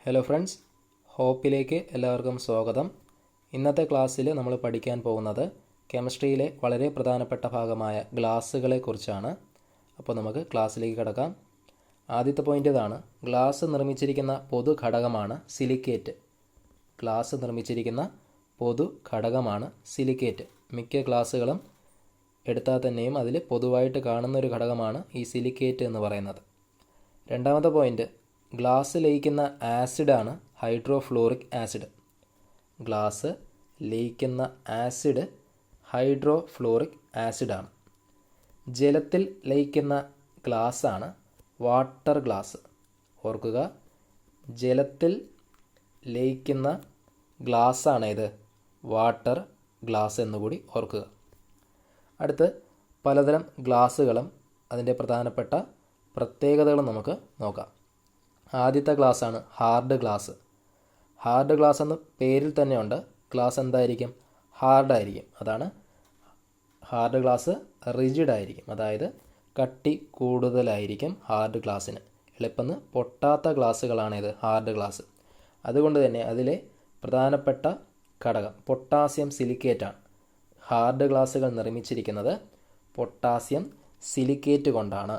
Hello friends, ഹോപ്പിലേക്ക് എല്ലാവർക്കും സ്വാഗതം. ഇന്നത്തെ ക്ലാസ്സിൽ നമ്മൾ പഠിക്കാൻ പോകുന്നത് കെമിസ്ട്രിയിലെ വളരെ പ്രധാനപ്പെട്ട ഭാഗമായ ഗ്ലാസ്സുകളെ കുറിച്ചാണ്. അപ്പോൾ നമുക്ക് ക്ലാസ്സിലേക്ക് കിടക്കാം. ആദ്യത്തെ പോയിൻ്റ് ഇതാണ്: ഗ്ലാസ് നിർമ്മിച്ചിരിക്കുന്ന പൊതു ഘടകമാണ് സിലിക്കേറ്റ്. ഗ്ലാസ് നിർമ്മിച്ചിരിക്കുന്ന പൊതു ഘടകമാണ് സിലിക്കേറ്റ്. മിക്ക ഗ്ലാസ്സുകളും എടുത്താൽ തന്നെയും അതിൽ പൊതുവായിട്ട് കാണുന്നൊരു ഘടകമാണ് ഈ സിലിക്കേറ്റ് എന്ന് പറയുന്നത്. രണ്ടാമത്തെ പോയിൻ്റ്: ഗ്ലാസ് ലയിക്കുന്ന ആസിഡാണ് ഹൈഡ്രോഫ്ലൂറിക് ആസിഡ്. ഗ്ലാസ് ലയിക്കുന്ന ആസിഡ് ഹൈഡ്രോഫ്ലൂറിക് ആസിഡാണ്. ജലത്തിൽ ലയിക്കുന്ന ഗ്ലാസ്സാണ് വാട്ടർ ഗ്ലാസ്. ഓർക്കുക, ജലത്തിൽ ലയിക്കുന്ന ഗ്ലാസ്സാണ് ഇത് വാട്ടർ ഗ്ലാസ് എന്നുകൂടി ഓർക്കുക. അടുത്ത് പലതരം ഗ്ലാസ്സുകളും അതിൻ്റെ പ്രധാനപ്പെട്ട പ്രത്യേകതകളും നമുക്ക് നോക്കാം. ആദ്യത്തെ ഗ്ലാസ്സാണ് ഹാർഡ് ഗ്ലാസ്. ഹാർഡ് ഗ്ലാസ് എന്ന് പേരിൽ തന്നെയുണ്ട്. ഗ്ലാസ് എന്തായിരിക്കും? ഹാർഡായിരിക്കും. അതാണ് ഹാർഡ് ഗ്ലാസ്. റിജിഡ് ആയിരിക്കും, അതായത് കട്ടി കൂടുതലായിരിക്കും ഹാർഡ് ഗ്ലാസ്സിന്. എളുപ്പന്ന് പൊട്ടാത്ത ഗ്ലാസ്സുകളാണിത് ഹാർഡ് ഗ്ലാസ്. അതുകൊണ്ട് തന്നെ അതിലെ പ്രധാനപ്പെട്ട ഘടകം പൊട്ടാസ്യം സിലിക്കേറ്റാണ്. ഹാർഡ് ഗ്ലാസ്സുകൾ നിർമ്മിച്ചിരിക്കുന്നത് പൊട്ടാസ്യം സിലിക്കേറ്റ് കൊണ്ടാണ്.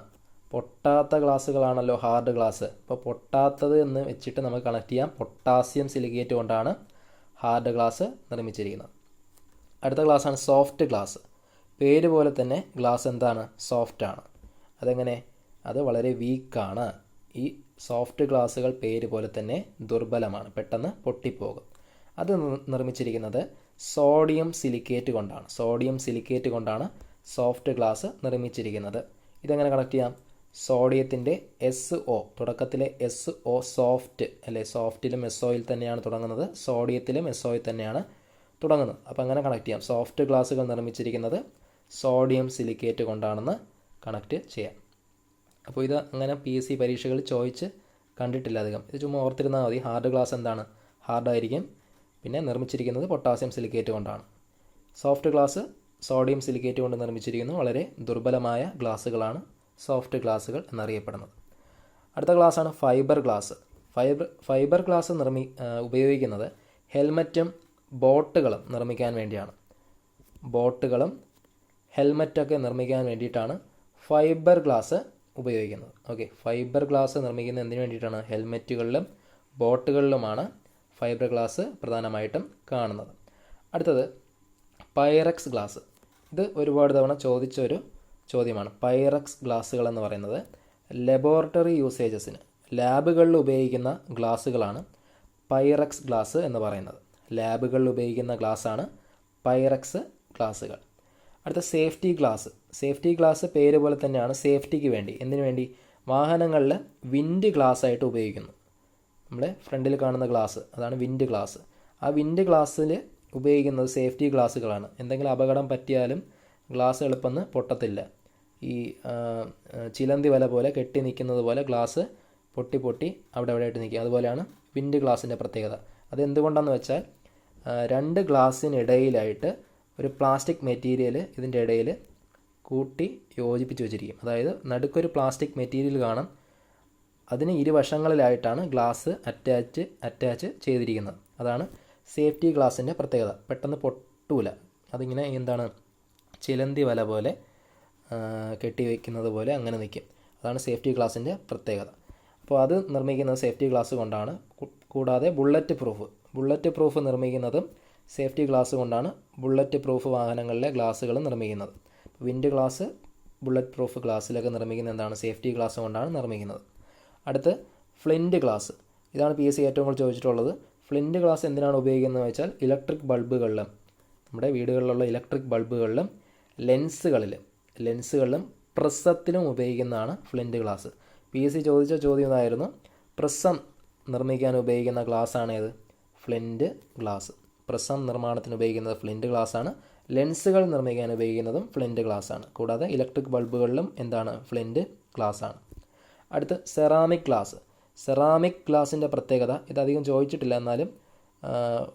പൊട്ടാത്ത ഗ്ലാസ്സുകളാണല്ലോ ഹാർഡ് ഗ്ലാസ്. അപ്പോൾ പൊട്ടാത്തത് എന്ന് വെച്ചിട്ട് നമുക്ക് കണക്ട് ചെയ്യാം. പൊട്ടാസ്യം സിലിക്കേറ്റ് കൊണ്ടാണ് ഹാർഡ് ഗ്ലാസ് നിർമ്മിച്ചിരിക്കുന്നത്. അടുത്ത ഗ്ലാസ്സാണ് സോഫ്റ്റ് ഗ്ലാസ്. പേര് പോലെ തന്നെ ഗ്ലാസ് എന്താണ്? സോഫ്റ്റാണ്. അതെങ്ങനെ? അത് വളരെ വീക്കാണ്. ഈ സോഫ്റ്റ് ഗ്ലാസ്സുകൾ പേര് പോലെ തന്നെ ദുർബലമാണ്, പെട്ടെന്ന് പൊട്ടിപ്പോകും. അത് നിർമ്മിച്ചിരിക്കുന്നത് സോഡിയം സിലിക്കേറ്റ് കൊണ്ടാണ്. സോഡിയം സിലിക്കേറ്റ് കൊണ്ടാണ് സോഫ്റ്റ് ഗ്ലാസ് നിർമ്മിച്ചിരിക്കുന്നത്. ഇതെങ്ങനെ കണക്ട് ചെയ്യാം? സോഡിയത്തിൻ്റെ SO, തുടക്കത്തിലെ SO സോഫ്റ്റ് അല്ലെ, സോഫ്റ്റിലും SOയിൽ തന്നെയാണ് തുടങ്ങുന്നത്, സോഡിയത്തിലും SOയിൽ തന്നെയാണ് തുടങ്ങുന്നത്. അപ്പോൾ അങ്ങനെ കണക്ട് ചെയ്യാം. സോഫ്റ്റ് ഗ്ലാസ്സുകൾ നിർമ്മിച്ചിരിക്കുന്നത് സോഡിയം സിലിക്കേറ്റ് കൊണ്ടാണെന്ന് കണക്ട് ചെയ്യാം. അപ്പോൾ ഇത് അങ്ങനെ PSC പരീക്ഷകളിൽ ചോദിച്ച് കണ്ടിട്ടില്ല അധികം. ഇത് ചുമ്മാ ഓർത്തിരുന്നാൽ മതി. ഹാർഡ് ഗ്ലാസ് എന്താണ്? ഹാർഡായിരിക്കും. പിന്നെ നിർമ്മിച്ചിരിക്കുന്നത് പൊട്ടാസ്യം സിലിക്കേറ്റ് കൊണ്ടാണ്. സോഫ്റ്റ് ഗ്ലാസ് സോഡിയം സിലിക്കേറ്റ് കൊണ്ട് നിർമ്മിച്ചിരിക്കുന്നു. വളരെ ദുർബലമായ ഗ്ലാസ്സുകളാണ് സോഫ്റ്റ് ഗ്ലാസ്സുകൾ എന്നറിയപ്പെടുന്നത്. അടുത്ത ഗ്ലാസ്സാണ് ഫൈബർ ഗ്ലാസ്. ഫൈബർ ഗ്ലാസ് ഉപയോഗിക്കുന്നത് ഹെൽമറ്റും ബോട്ടുകളും നിർമ്മിക്കാൻ വേണ്ടിയാണ്. ബോട്ടുകളും ഹെൽമറ്റൊക്കെ നിർമ്മിക്കാൻ വേണ്ടിയിട്ടാണ് ഫൈബർ ഗ്ലാസ് ഉപയോഗിക്കുന്നത്. ഓക്കെ, ഫൈബർ ഗ്ലാസ് നിർമ്മിക്കുന്നത് എന്തിനു വേണ്ടിയിട്ടാണ്? ഹെൽമറ്റുകളിലും ബോട്ടുകളിലുമാണ് ഫൈബർ ഗ്ലാസ് പ്രധാനമായിട്ടും കാണുന്നത്. അടുത്തത് പൈറക്സ് ഗ്ലാസ്. ഇത് ഒരുപാട് തവണ ചോദിച്ചൊരു ചോദ്യമാണ്. പൈറക്സ് ഗ്ലാസ്സുകൾ എന്ന് പറയുന്നത് ലബോറട്ടറി യൂസേജസിന്, ലാബുകളിൽ ഉപയോഗിക്കുന്ന ഗ്ലാസ്സുകളാണ് പൈറക്സ് ഗ്ലാസ് എന്ന് പറയുന്നത്. ലാബുകളിൽ ഉപയോഗിക്കുന്ന ഗ്ലാസ്സാണ് പൈറക്സ് ഗ്ലാസ്സുകൾ. അടുത്ത സേഫ്റ്റി ഗ്ലാസ്. സേഫ്റ്റി ഗ്ലാസ് പേര് പോലെ തന്നെയാണ്, സേഫ്റ്റിക്ക് വേണ്ടി. എന്തിനു വേണ്ടി? വാഹനങ്ങളിൽ വിൻഡ് ഗ്ലാസ് ആയിട്ട് ഉപയോഗിക്കുന്നു. നമ്മുടെ ഫ്രണ്ടിൽ കാണുന്ന ഗ്ലാസ്, അതാണ് വിൻഡ് ഗ്ലാസ്. ആ വിൻഡ് ഗ്ലാസ്സിൽ ഉപയോഗിക്കുന്നത് സേഫ്റ്റി ഗ്ലാസ്സുകളാണ്. എന്തെങ്കിലും അപകടം പറ്റിയാലും ഗ്ലാസ് എളുപ്പമെന്ന് പൊട്ടത്തില്ല. ഈ ചിലന്തി വല പോലെ കെട്ടി നിൽക്കുന്നത് പോലെ ഗ്ലാസ് പൊട്ടി പൊട്ടി അവിടെ ആയിട്ട് നിൽക്കുക. അതുപോലെയാണ് വിൻഡ് ഗ്ലാസിൻ്റെ പ്രത്യേകത. അതെന്തുകൊണ്ടാണെന്ന് വെച്ചാൽ രണ്ട് ഗ്ലാസ്സിനിടയിലായിട്ട് ഒരു പ്ലാസ്റ്റിക് മെറ്റീരിയൽ ഇതിൻ്റെ ഇടയിൽ കൂട്ടി യോജിപ്പിച്ച് വെച്ചിരിക്കും. അതായത് നടുക്കൊരു പ്ലാസ്റ്റിക് മെറ്റീരിയൽ കാണും. അതിന് ഇരുവശങ്ങളിലായിട്ടാണ് ഗ്ലാസ് അറ്റാച്ച് ചെയ്തിരിക്കുന്നത്. അതാണ് സേഫ്റ്റി ഗ്ലാസിൻ്റെ പ്രത്യേകത. പെട്ടെന്ന് പൊട്ടൂല. അതിങ്ങനെ എന്താണ്, ചിലന്തി വല പോലെ കെട്ടി വയ്ക്കുന്നത് പോലെ അങ്ങനെ നിൽക്കും. അതാണ് സേഫ്റ്റി ഗ്ലാസിൻ്റെ പ്രത്യേകത. അപ്പോൾ അത് നിർമ്മിക്കുന്നത് സേഫ്റ്റി ഗ്ലാസ് കൊണ്ടാണ്. കൂടാതെ ബുള്ളറ്റ് പ്രൂഫ് നിർമ്മിക്കുന്നതും സേഫ്റ്റി ഗ്ലാസ് കൊണ്ടാണ്. ബുള്ളറ്റ് പ്രൂഫ് വാഹനങ്ങളിലെ ഗ്ലാസ്സുകൾ നിർമ്മിക്കുന്നത്. വിൻഡ് ഗ്ലാസ്, ബുള്ളറ്റ് പ്രൂഫ് ഗ്ലാസ്സിലൊക്കെ നിർമ്മിക്കുന്നത് എന്താണ്? സേഫ്റ്റി ഗ്ലാസ് കൊണ്ടാണ് നിർമ്മിക്കുന്നത്. അടുത്ത് ഫ്ലിൻറ്റ് ഗ്ലാസ്. ഇതാണ് PSC ഏറ്റവും കൂടുതൽ ചോദിച്ചിട്ടുള്ളത്. ഫ്ലിൻറ്റ് ഗ്ലാസ് എന്തിനാണ് ഉപയോഗിക്കുന്നത് വെച്ചാൽ ഇലക്ട്രിക് ബൾബുകളിലും, നമ്മുടെ വീടുകളിലുള്ള ഇലക്ട്രിക് ബൾബുകളിലും ലെൻസുകളിലും പ്രിസത്തിലും ഉപയോഗിക്കുന്നതാണ് ഫ്ലിൻറ്റ് ഗ്ലാസ്. PSC ചോദിച്ച ചോദ്യം ഇതായിരുന്നു: പ്രിസം നിർമ്മിക്കാൻ ഉപയോഗിക്കുന്ന ഗ്ലാസ്സാണ് ഏത്? Flint glass. പ്രിസം നിർമ്മാണത്തിന് ഉപയോഗിക്കുന്നത് ഫ്ലിൻറ്റ് ഗ്ലാസ്സാണ്. ലെൻസുകൾ നിർമ്മിക്കാൻ ഉപയോഗിക്കുന്നതും ഫ്ലിൻറ്റ് ഗ്ലാസ്സാണ്. കൂടാതെ ഇലക്ട്രിക് ബൾബുകളിലും എന്താണ്? ഫ്ലിൻറ്റ് ഗ്ലാസ്സാണ്. അടുത്ത് സെറാമിക് ഗ്ലാസ്. സെറാമിക് ഗ്ലാസിൻ്റെ പ്രത്യേകത, ഇതധികം ചോദിച്ചിട്ടില്ല, എന്നാലും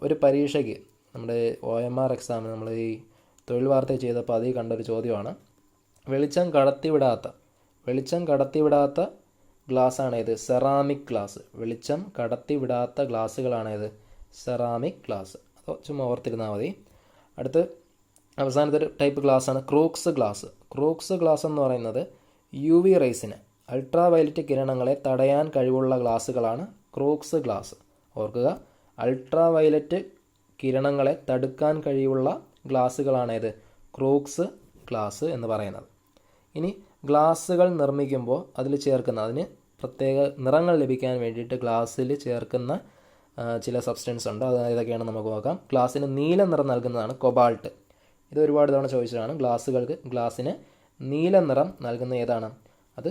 ഒരു പരീക്ഷയ്ക്ക് നമ്മുടെ OMR എക്സാമിന് നമ്മൾ ഈ തൊഴിൽ വാർത്ത ചെയ്തപ്പോൾ അതിൽ കണ്ടൊരു ചോദ്യമാണ്. വെളിച്ചം കടത്തിവിടാത്ത ഗ്ലാസ്സാണ് ഏത്? Ceramic glass. വെളിച്ചം കടത്തി വിടാത്ത ഗ്ലാസ്സുകളാണ് ഏത്? Ceramic glass. അതോ ചുമ്മാ ഓർത്തിരുന്നാൽ മതി. അടുത്ത് അവസാനത്തെ ഒരു ടൈപ്പ് ഗ്ലാസ്സാണ് ക്രൂക്സ് ഗ്ലാസ്. ക്രൂക്സ് ഗ്ലാസ് എന്ന് പറയുന്നത് UV റേസിന്, അൾട്രാ വയലറ്റ് കിരണങ്ങളെ തടയാൻ കഴിവുള്ള ഗ്ലാസ്സുകളാണ് ക്രൂക്സ് ഗ്ലാസ്. ഓർക്കുക, അൾട്രാ വയലറ്റ് കിരണങ്ങളെ തടുക്കാൻ കഴിവുള്ള ഗ്ലാസ്സുകളാണ് ഏത്? ക്രൂക്സ് ഗ്ലാസ് എന്ന് പറയുന്നത്. ഇനി ഗ്ലാസ്സുകൾ നിർമ്മിക്കുമ്പോൾ അതിൽ ചേർക്കുന്ന, അതിന് പ്രത്യേക നിറങ്ങൾ ലഭിക്കാൻ വേണ്ടിയിട്ട് ഗ്ലാസ്സിൽ ചേർക്കുന്ന ചില സബ്സ്റ്റൻസ് ഉണ്ട്. അത് ഏതൊക്കെയാണ് നമുക്ക് നോക്കാം. ഗ്ലാസ്സിന് നീല നിറം നൽകുന്നതാണ് കൊബാൾട്ട്. ഇത് ഒരുപാട് തവണ ചോദിച്ചതാണ്. ഗ്ലാസ്സിന് നീല നിറം നൽകുന്ന ഏതാണ്? അത്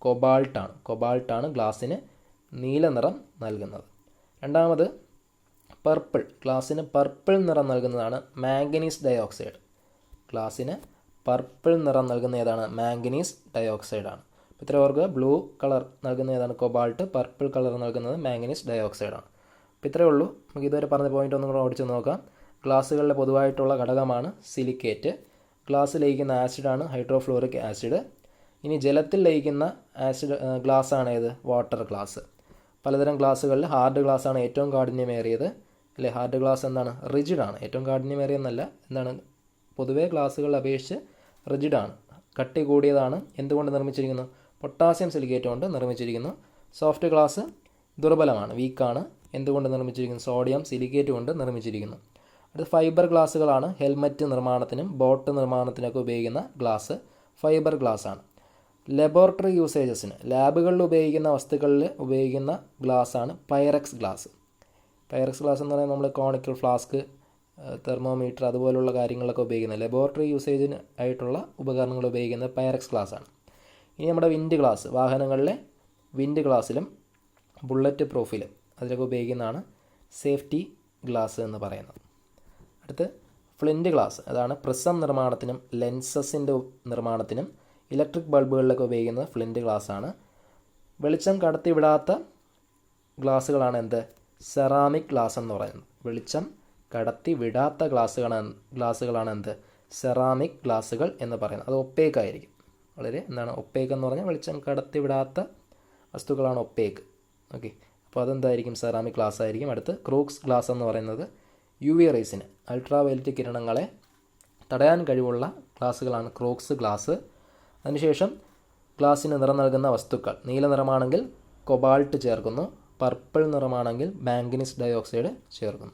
കൊബാൾട്ടാണ്. കൊബാൾട്ടാണ് ഗ്ലാസ്സിന് നീല നിറം നൽകുന്നത്. രണ്ടാമത് പർപ്പിൾ. ഗ്ലാസ്സിന് പർപ്പിൾ നിറം നൽകുന്നതാണ് മാംഗനീസ് ഡയോക്സൈഡ്. ഗ്ലാസ്സിന് പർപ്പിൾ നിറം നൽകുന്ന ഏതാണ്? മാംഗനീസ് ഡയോക്സൈഡാണ്. അപ്പോൾ ഇത്ര ഓർക്കുക, ബ്ലൂ കളർ നൽകുന്ന ഏതാണ്? കൊബാൾട്ട്. പർപ്പിൾ കളർ നൽകുന്നത് മാംഗനീസ് ഡയോക്സൈഡാണ്. അപ്പോൾ ഇത്രയേ ഉള്ളൂ. നമുക്ക് ഇതുവരെ പറഞ്ഞ പോയിൻ്റ് ഒന്നും കൂടെ ഓടിച്ച് നോക്കാം. ഗ്ലാസ്സുകളിലെ പൊതുവായിട്ടുള്ള ഘടകമാണ് സിലിക്കേറ്റ്. ഗ്ലാസ് ലയിക്കുന്ന ആസിഡാണ് ഹൈഡ്രോഫ്ലോറിക് ആസിഡ്. ഇനി ജലത്തിൽ ലയിക്കുന്ന ഗ്ലാസ്സാണ് ഏത്? Water glass. പലതരം ഗ്ലാസ്സുകളിൽ ഹാർഡ് ഗ്ലാസ്സാണ് ഏറ്റവും കാഠിന്യമേറിയത് അല്ലേ? ഹാർഡ് ഗ്ലാസ് എന്താണ്? റിജിഡാണ്. ഏറ്റവും കാഠിന്യമേറിയെന്നല്ല, എന്താണ്, പൊതുവേ ഗ്ലാസ്സുകളെ അപേക്ഷിച്ച് റിജിഡാണ്, കട്ടി കൂടിയതാണ്. എന്തുകൊണ്ട് നിർമ്മിച്ചിരിക്കുന്നു? പൊട്ടാസ്യം സിലിക്കേറ്റ് കൊണ്ട് നിർമ്മിച്ചിരിക്കുന്നു. സോഫ്റ്റ് ഗ്ലാസ് ദുർബലമാണ്, വീക്കാണ്. എന്തുകൊണ്ട് നിർമ്മിച്ചിരിക്കുന്നു? സോഡിയം സിലിക്കേറ്റ് കൊണ്ട് നിർമ്മിച്ചിരിക്കുന്നു. അടുത്ത ഫൈബർ ഗ്ലാസ്സുകളാണ്. ഹെൽമറ്റ് നിർമ്മാണത്തിനും ബോട്ട് നിർമ്മാണത്തിനൊക്കെ ഉപയോഗിക്കുന്ന ഗ്ലാസ് ഫൈബർ ഗ്ലാസ്സാണ്. ലബോറട്ടറി യൂസേജസിന്, ലാബുകളിൽ ഉപയോഗിക്കുന്ന വസ്തുക്കളിൽ ഉപയോഗിക്കുന്ന ഗ്ലാസ്സാണ് പൈറക്സ് ഗ്ലാസ്. പൈറക്സ് ഗ്ലാസ് എന്ന് പറയുന്നത് നമ്മൾ കോണിക്കൽ ഫ്ലാസ്ക്, തെർമോമീറ്റർ അതുപോലുള്ള കാര്യങ്ങളൊക്കെ ഉപയോഗിക്കുന്ന ലബോറട്ടറി യൂസേജിന് ആയിട്ടുള്ള ഉപകരണങ്ങൾ ഉപയോഗിക്കുന്ന പൈറക്സ് ഗ്ലാസ്സാണ്. ഇനി നമ്മുടെ വിൻഡ് ഗ്ലാസ്, വാഹനങ്ങളിലെ വിൻഡ് ഗ്ലാസ്സിലും ബുള്ളറ്റ് പ്രൂഫിലും അതിലൊക്കെ ഉപയോഗിക്കുന്നതാണ് സേഫ്റ്റി ഗ്ലാസ് എന്ന് പറയുന്നത്. അടുത്ത് ഫ്ലിൻറ്റ് ഗ്ലാസ്. അതാണ് പ്രിസം നിർമ്മാണത്തിനും ലെൻസസിൻ്റെ നിർമ്മാണത്തിനും ഇലക്ട്രിക് ബൾബുകളിലൊക്കെ ഉപയോഗിക്കുന്നത് ഫ്ലിൻറ്റ് ഗ്ലാസ്സാണ്. വെളിച്ചം കടത്തിവിടാത്ത ഗ്ലാസ്സുകളാണ് എന്ത്? സെറാമിക് ഗ്ലാസ് എന്ന് പറയുന്നത്. വെളിച്ചം കടത്തി വിടാത്ത ഗ്ലാസ്സുകളാണ് എന്ത്? സെറാമിക് ഗ്ലാസ്സുകൾ എന്ന് പറയുന്നത്. അത് ഒപ്പേക്ക് ആയിരിക്കും. വളരെ എന്താണ് ഒപ്പേക്ക് എന്ന് പറഞ്ഞാൽ വെളിച്ചം കടത്തി വിടാത്ത വസ്തുക്കളാണ് ഒപ്പേക്ക്. ഓക്കെ, അപ്പോൾ അതെന്തായിരിക്കും? സെറാമിക് ഗ്ലാസ് ആയിരിക്കും. അടുത്ത് ക്രൂക്സ് ഗ്ലാസ് എന്ന് പറയുന്നത് UV റേസിന്, അൾട്രാ വയലറ്റ് കിരണങ്ങളെ തടയാൻ കഴിവുള്ള ഗ്ലാസ്സുകളാണ് ക്രൂക്സ് ഗ്ലാസ്. അതിനുശേഷം ഗ്ലാസ്സിന് നിറം നൽകുന്ന വസ്തുക്കൾ, നീല നിറമാണെങ്കിൽ കൊബാൾട്ട് ചേർക്കുന്നു, പർപ്പിൾ നിറമാണെങ്കിൽ മാംഗനീസ് ഡയോക്സൈഡ് ചേർക്കുന്നു.